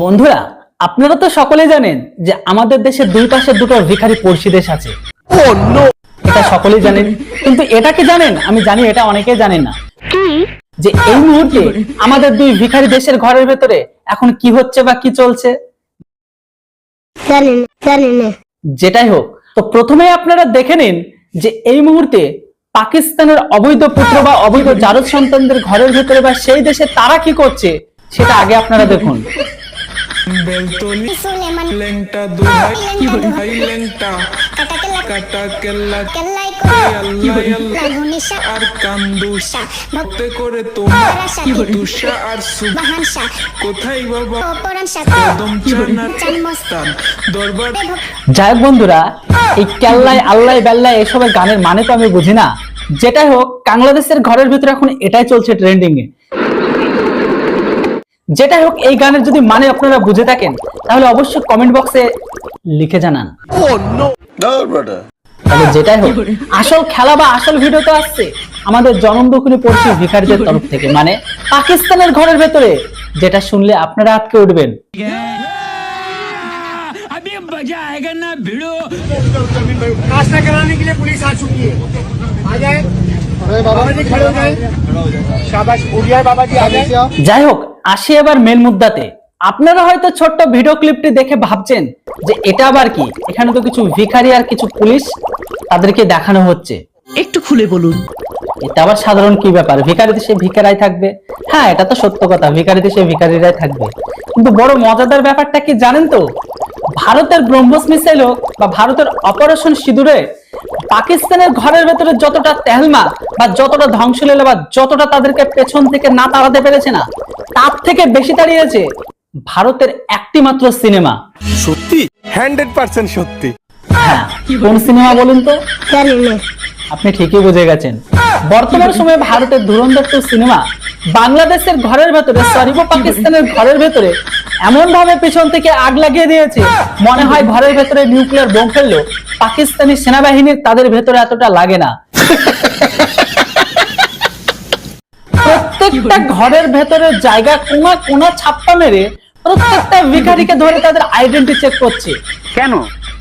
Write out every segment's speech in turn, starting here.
বন্ধুরা, আপনারা তো সকলেই জানেন যে আমাদের দেশের দুই পাশে দুটো ভিখারি পড়শি দেশ আছে। এটা সকলেই জানেন, কিন্তু এটা কি জানেন? আমি জানি এটা অনেকেই জানেন না যে এই মুহূর্তে আমাদের দুই ভিখারি দেশের ঘরের ভেতরে এখন কি হচ্ছে বা কি চলছে। যেটাই হোক, তো প্রথমে আপনারা দেখে নিন যে এই মুহূর্তে পাকিস্তানের অবৈধ পুত্র বা অবৈধ জারজ সন্তানদের ঘরের ভেতরে বা সেই দেশে তারা কি করছে সেটা আগে আপনারা দেখুন। যাই হোক বন্ধুরা, এই কেল্লাই আল্লাহ বেল্লাই এসবের গানের মানে তো আমি বুঝি না। যেটাই হোক, বাংলাদেশের ঘরের ভিতরে এখন এটাই চলছে ট্রেন্ডিং এ। যেটাই হোক, এই গানের যদি মানে আপনারা বুঝে থাকেন তাহলে অবশ্যই কমেন্ট বক্সে লিখে জানান। তাহলে যেটাই হোক, আসল খেলা বা আসল ভিডিও তো আসছে আমাদের জনম দুঃখিনী পড়শি ভিখারিদের তরফ থেকে, মানে পাকিস্তানের ঘরের ভেতরে, যেটা শুনলে আপনারা আটকে উঠবেন। नाश्ता कराने के लिए पुलिस आ चुकी है। आ जाए बाबा जी, खड़े हो जाए। शाबाश, उड़िया बाबा जी, आ जाए। যাই হোক, আসি এবার মেন মুদ্দাতে। আপনারা হয়তো ছোট্ট ভিডিও ক্লিপটি দেখে ভাবছেন যে এটা আবার কি, এখানে তো কিছু ভিখারি আর কিছু পুলিশ তাদেরকে দেখানো হচ্ছে। একটু খুলে বলুন, এটা আবার সাধারণ কি ব্যাপার? ভিখারি দেশে ভিখারাই থাকবে। হ্যাঁ, এটা তো সত্য কথা, ভিখারি দেশে ভিখারিরাই থাকবে। কিন্তু বড় মজাদার ব্যাপারটা কি জানেন তো? ভারতের ব্রহ্মস মিসাইল বা ভারতের অপারেশন সিঁদুরে পাকিস্তানের ঘরের ভেতরে যতটা তেহলমা বা যতটা ধ্বংসলীলা বা যতটা তাদেরকে পেছন থেকে না তাড়াতে পেরেছে না, তার থেকে বেশি তাড়িয়েছে ভারতের একটি মাত্র সিনেমা। সত্যি 100% সত্যি। হ্যাঁ, কোন সিনেমা বলুন তো? আপনি ঠিকই বুঝে গেছেন। বর্তমান সময়ে ভারতের ধুরন্ধর সিনেমা বাংলাদেশের ঘরের ভেতরে, পাকিস্তানের ঘরের ভেতরে এমন ভাবে পিছন থেকে আগ লাগিয়ে দিয়েছে, মনে হয় ঘরের ভেতরে নিউক্লিয়ার বোম ফেললো পাকিস্তানি সেনাবাহিনীর তাদের ভেতরে এতটা লাগে না। প্রত্যেকটা ঘরের ভেতরে জায়গা কোনা কোনা ছাপ্পা মেরে প্রত্যেকটা ভিখারিকে ধরে তাদের আইডেন্টি চেক করছে। কেন?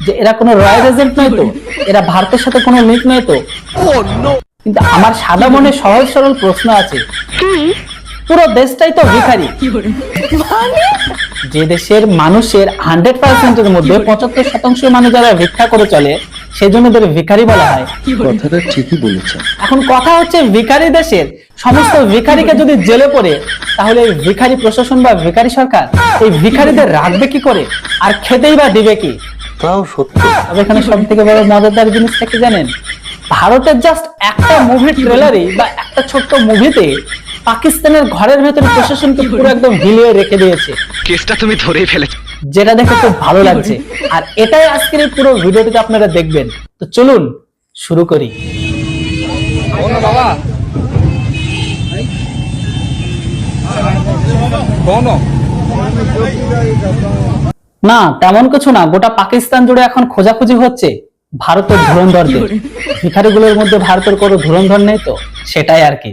যে এরা কোনো রয়্যাল এজেন্ট নয় তো, এরা ভারতের সাথে কোনো লিঙ্ক নয় তো। কিন্তু আমার সাদা মনে সহজ সরল প্রশ্ন আছে, পুরো দেশটাই তো ভিখারি। যে দেশের মানুষের 100%-এর মধ্যে 75% মানুষ যারা ভিক্ষা করে চলে, সেই জন্য এদের ভিখারি বলা হয়। কথাটা ঠিকই বলেছেন। এখন কথা হচ্ছে, ভিখারি দেশের সমস্ত ভিখারিকে যদি জেলে পড়ে, তাহলে এই ভিখারি প্রশাসন বা ভিখারি সরকার এই ভিখারিদের রাখবে কি করে, আর খেতেই বা দিবে কি? তাও সত্য। তবে এখানে সব থেকে বড় মজাদার জিনিসটা কি জানেন? ভারতের জাস্ট একটা মুভি ট্রেলারে বা একটা ছোট্ট মুভিতে পাকিস্তানের ঘরের ভেতরে প্রশাসনকে পুরো একদম হিলিয়ে রেখে দিয়েছে। কেসটা তুমি ধরেই ফেলেছো, যেটা দেখে খুব ভালো লাগছে। আর এটাই আজকের এই পুরো ভিডিওটিতে আপনারা দেখবেন। তো চলুন শুরু করি। না, তেমন কিছু না। গোটা পাকিস্তান জুড়ে এখন খোঁজাখুঁজি হচ্ছে ভারতের ধুরন্ধরদের। ভিখারিগুলোর মধ্যে ভারতের কোনো ধুরন্ধর নেই তো, সেটাই আর কি।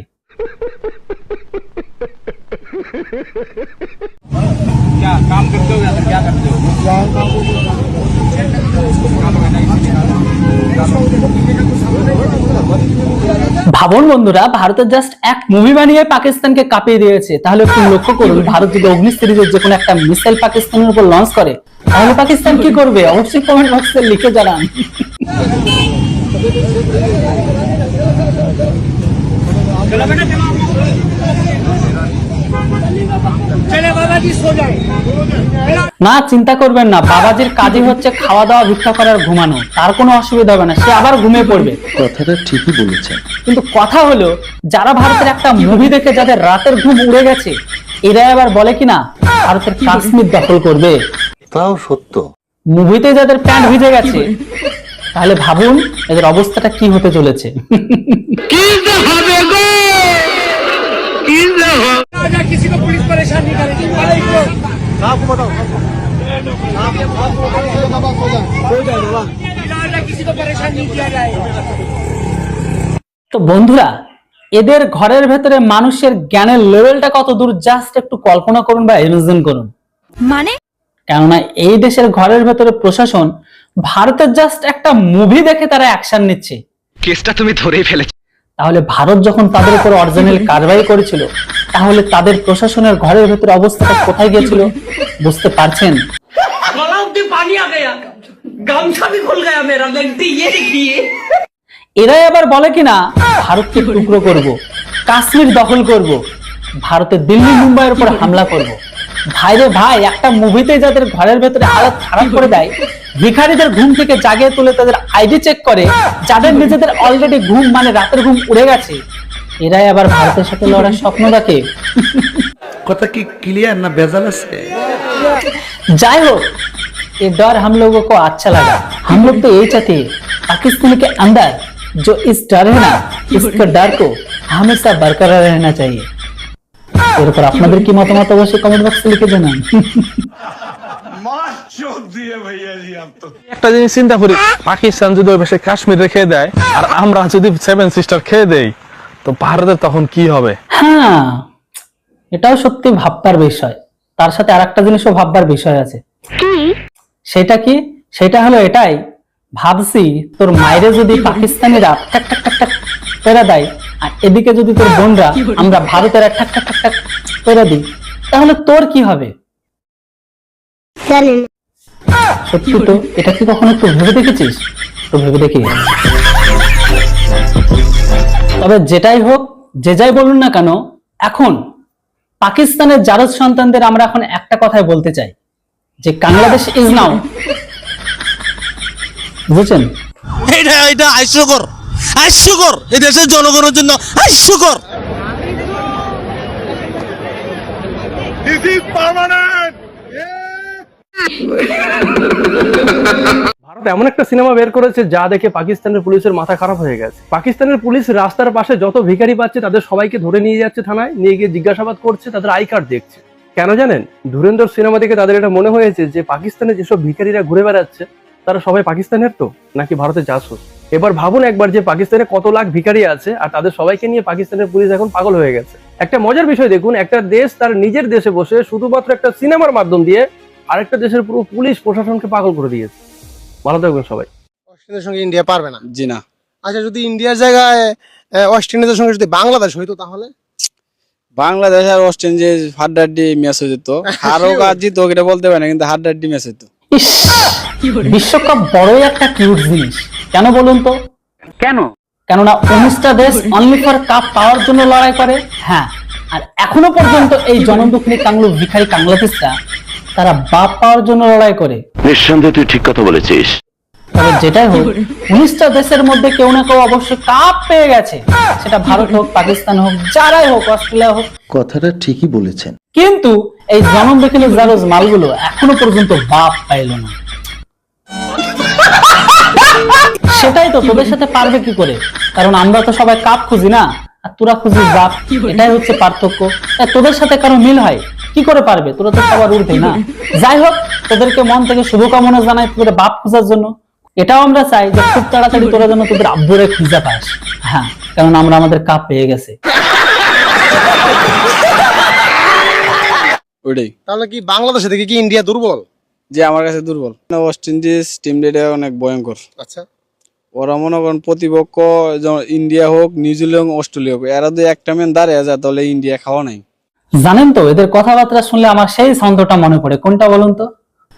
ভাবুন বন্ধুরা, ভারতের জাস্ট এক মুভি বানিয়ে পাকিস্তানকে কাঁপিয়ে দিয়েছে। তাহলে একটু লক্ষ্য করুন, ভারত যদি অগ্নি সিরিজের যে কোনো একটা মিসাইল পাকিস্তানের উপর লঞ্চ করে, তাহলে পাকিস্তান কি করবে? অবশ্যই কমেন্ট বক্সে লিখে জানান। না, চিন্তা করবেন না, বাবাজির কাজই হচ্ছে খাওয়া দাওয়া, ভিক্ষা করার, ঘুমানো। তার কোনো অসুবিধা হবে না, সে আবার ঘুমিয়ে পড়বে। কথাটা ঠিকই বলেছেন। কিন্তু কথা হলো, যারা ভারতের একটা মুভি দেখে যাদের রাতের ঘুম উড়ে গেছে, এরা আবার বলে কিনা ভারতের কাশ্মীর দখল করবে। তাও সত্য। মুভিতে যাদের প্যান্ট ভিজে গেছে, তাহলে ভাবুন এদের অবস্থাটা কি হতে চলেছে। किसी को पुलिस परेशान नहीं करेगी। आपको बताओ, किसी को परेशान नहीं किया जाएगा। তো বন্ধুরা, এদের ঘরের ভেতরে মানুষের জ্ঞানের লেভেলটা কত দূর জাস্ট একটু কল্পনা করুন বা ইমাজিন করুন। মানে কেননা এই দেশের ঘরের ভেতরে প্রশাসন ভারতের জাস্ট একটা মুভি দেখে তারা অ্যাকশন নিচ্ছে। কেসটা তুমি ধরেই ফেলেছো। তাহলে ভারত যখন তাদের উপর অরিজিনাল কারবাই করেছিল, তাহলে তাদের প্রশাসনের ঘরের ভেতরে অবস্থাটা কোথায় গিয়েছিল বুঝতে পারছেন? এরাই আবার বলে কিনা ভারতকে টুকরো করব, কাশ্মীর দখল করব, ভারতের দিল্লি মুম্বাইয়ের উপর হামলা করব। ভাই রে ভাই, একটা মুভিতে যাদের ঘরের ভেতরে হালত খারাপ করে দেয়, ভিখারিদের ঘুম থেকে জাগিয়ে তুলে তাদের আইডি চেক করে, যাদের নিজেদের অলরেডি ঘুম মানে রাতের ঘুম উড়ে গেছে, এরাই আবার ভারতের সাথে লড়ার স্বপ্ন দেখে। কথা কি ক্লিয়ার না বেজাল আছে? जाए हो, ये डर हम लोगों को अच्छा लगा। हम लोग तो यही चाहते हैं पाकिस्तान के अंदर जो इस डर है ना, इसका डर को हमेशा बरकरार रहना चाहिए। এর উপর আপনাদের কি মতামত অবশ্যই কমেন্ট বক্সে লিখে জানান। একটা জিনিস চিন্তা করি, পাকিস্তান যদি ওই পাশে কাশ্মীর রেখে দেয় আর আমরা যদি 7 সিস্টার খেয়ে দেই, তো ভারতের তখন কি হবে? হ্যাঁ, এটাও সত্যি ভাববার বিষয়। তার সাথে আরেকটা জিনিসও ভাববার বিষয় আছে। সেটা কি? সেটা হলো এটাই, ভাবছি তোর মায়েরে যদি পাকিস্তানিরা ঠাক ঠাক ঠাক ঠাক করে দেয়, আর এদিকে যদি তোর বোনরা আমরা ভারতের ঠাক ঠাক ঠাক ঠাক করে দিই, তাহলে তোর কি হবে? সত্যি তো, এটা কি কখনো একটু ভেবে দেখেছিস? তো ভেবে দেখি। তবে যেটাই হোক, যে যাই বলুন না কেন, এখন পাকিস্তানের জারজ সন্তানদের আমরা এখন একটা কথাই বলতে চাই, যে বাংলাদেশ ইজ নাও, বুঝছেন? এটা হাস্যকর, হাস্যকর, এই দেশের জনগণের জন্য হাস্যকর। ভারত এমন একটা সিনেমা বের করেছে যা দেখে পাকিস্তানের পুলিশের মাথা খারাপ হয়ে গেছে। পাকিস্তানের পুলিশ রাস্তার পাশে যত ভিখারি পাচ্ছে তাদের সবাইকে ধরে নিয়ে যাচ্ছে থানায়, নিয়ে গিয়ে জিজ্ঞাসাবাদ করছে, তাদের আই কার্ড দেখছে। কেন জানেন? ধুরন্ধর সিনেমা দেখে তাদের এটা মনে হয়েছে যে পাকিস্তানে যেসব ভিখারিরা ঘুরে বেড়াচ্ছে তারা সবাই পাকিস্তানের তো, নাকি ভারতের জাসুস। এবার ভাবুন একবার যে পাকিস্তানে কত লাখ ভিখারি আছে আর তাদের সবাইকে নিয়ে পাকিস্তানের পুলিশ এখন পাগল হয়ে গেছে। একটা মজার বিষয় দেখুন, একটা দেশ তার নিজের দেশে বসে শুধুমাত্র একটা সিনেমার মাধ্যম দিয়ে আরেকটা দেশের পুরো পুলিশ প্রশাসনকে পাগল করে দিয়েছে। ভালো থাকবেন সবাই। অস্ট্রেলিয়ার সঙ্গে ইন্ডিয়া পারবে না। জি না। আচ্ছা, যদি ইন্ডিয়ার জায়গায় ওয়েস্ট ইন্ডিজের সঙ্গে যদি বাংলাদেশ হইতো, তাহলে বাংলাদেশ আর ওয়েস্ট ইন্ডিজ হাড্ডাহাড্ডি ম্যাচ হয়ে যেত। হারও আর জিতো এটা বলতে পারে না, কিন্তু হাড্ডাহাড্ডি ম্যাচ হতো। ইস, বিশ্বকাপ বড়ই একটা কিউট জিনিস। কেন বলুন তো? কেন? কেননা 19টা দেশ অনলি ফর কাপ পাওয়ার জন্য লড়াই করে। হ্যাঁ, আর এখনো পর্যন্ত এই জনদুঃখী কাংলু ভিখারি বাংলাদেশরা তারা বাপ পাওয়ার জন্য লড়াই করে। নিঃসন্দেহে তুই ঠিক কথা বলেছিস। তবে যেটাই হোক, 19টা দেশের মধ্যে কেউ না কেউ অবশ্যই কাপ পেয়ে গেছে, সেটা ভারত হোক, পাকিস্তান হোক, যারাই হোক, অস্ট্রেলিয়া হোক। কথাটা ঠিকই বলেছেন। কিন্তু এই জনম দেখিলে জারজ মালগুলো এখনো পর্যন্ত বাপ পাইল না। সেটাই তো, তোদের সাথে পারবে কি করে? কারণ আমরা তো সবাই কাপ খুঁজি না, আর তোরা খুঁজিস বাপ। এটাই হচ্ছে পার্থক্য। তোদের সাথে কারো মিল হয় কি করে পারবে? তোরা তো সবার উঠবে না। যাই হোক, তোদেরকে মন থেকে শুভকামনা জানাই তোদের বাপ খোঁজার জন্য। এটাও আমরা চাই যে খুব তাড়াতাড়ি তোরা যেন তোদের আব্বুরে খুঁজে পাস। হ্যাঁ, কারণ আমরা আমাদের কাপ পেয়ে গেছে। ওইটাই। তাহলে কি বাংলাদেশে থেকে কি ইন্ডিয়া দুর্বল? যে আমার কাছে দুর্বল। ওয়েস্ট ইন্ডিজ টিম রেটে অনেক ভয়ঙ্কর। আচ্ছা, ওরা মনে করেন প্রতিপক্ষ ইন্ডিয়া হোক, নিউজিল্যান্ড, অস্ট্রেলিয়া হোক, এরা যদি একটা ম্যান দাঁড়িয়ে যায় তাহলে ইন্ডিয়া খাওয়া নাই। জানেন তো, এদের কথাবার্তা শুনলে আমার সেই ছন্দটা মনে পড়ে। কোনটা বলুন তো?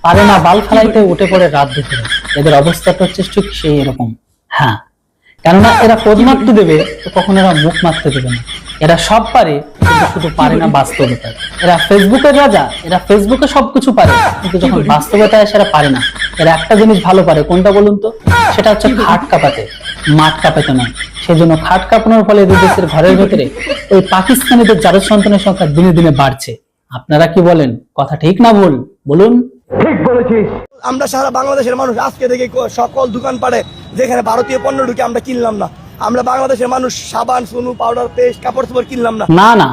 পারে না বাল ফেলাইতে, উঠে পড়ে রাত দুপুরে। এদের অবস্থাটা হচ্ছে ঠিক সেই এরকম। হ্যাঁ, কেননা এরা পদ মারতে দেবে তো কখনো এরা মুখ মারতে দেবে না। এরা সব পারে, কিন্তু শুধু পারে না বাস্তবতায়। এরা ফেসবুকের রাজা, এরা ফেসবুকে সবকিছু পারে, কিন্তু যখন বাস্তবতায় সেটা পারে না। এরা একটা জিনিস ভালো পারে, কোনটা বলুন তো? সেটা হচ্ছে খাট কাঁপাতে, মাঠ কাঁপাতে নয়। সেই জন্য খাট কাঁপানোর ফলে দুই দেশের ঘরের ভেতরে ওই পাকিস্তানিদের জারজ সন্তানের সংখ্যা দিনে দিনে বাড়ছে। আপনারা কি বলেন? কথা ঠিক না ভুল বলুন? আমরা সারা বাংলাদেশের মানুষ আজকে থেকে সকল দোকান পাড়ে যেখানে ভারতীয় পণ্য ঢুকে আমরা কিনলাম না। আমরা বাংলাদেশের মানুষ সাবান, সুনু, পাউডার, পেস্ট, কাপড় চোপড় কিনলাম না। না না,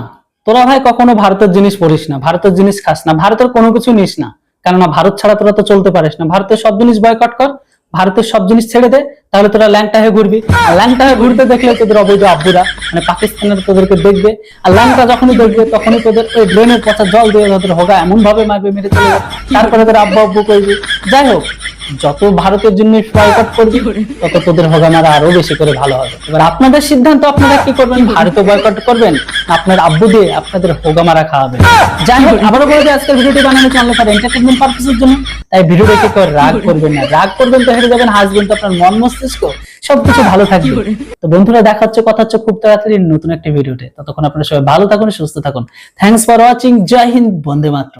তোরা ভাই কখনো ভারতের জিনিস পড়িস না, ভারতের জিনিস খাস না, ভারতের কোনো কিছু নিস না। কেননা ভারত ছাড়া তোরা তো চলতে পারিস না। ভারতের সব জিনিস বয়কট কর, ভারতের সব জিনিস ছেড়ে দে, তাহলে তোরা ল্যাংটা হয়ে ঘুরবি, আর ল্যাংটা হয়ে ঘুরতে দেখলে তোদের অবৈধ আব্বুরা মানে পাকিস্তানের তোদেরকে দেখবে, আর ল্যাংটা যখনই দেখবে তখনই তোদের ওই ড্রেনের পচা জল দিয়ে তোদের হোগা এমন ভাবে মারবে, মেরে চলে যাবে, তারপরে তোর আব্বু আব্বু করবি। যাই হোক, যত ভারতের জন্য বয়কট করবি তত তোদের হোগা মারা আরো বেশি করে ভালো হবে। এবার আপনাদের সিদ্ধান্ত, আপনারা কি করবেন, ভারতে বয়কট করবেন না আপনার আব্বু দিয়ে আপনাদের হোগা মারা খাওয়াবেন। যাই হোক, আবারও বলে যে আজকের ভিডিওটি বানানো চ্যানেল ফর এন্টারটেইনমেন্ট পারপাসের জন্য, তাই ভিডিও দেখে কেউ রাগ করবেন না, রাগ করবেন তো হেরে যাবেন, হাসবেন তো আপনার মন মস্তিষ্ক সবকিছু ভালো থাকবে। তো বন্ধুরা, দেখা হচ্ছে কথা হচ্ছে খুব তাড়াতাড়ি নতুন একটা ভিডিওতে। ততক্ষণ আপনারা সবাই ভালো থাকুন, সুস্থ থাকুন। Thanks for watching. জয় হিন্দ, বন্দে মাতরম।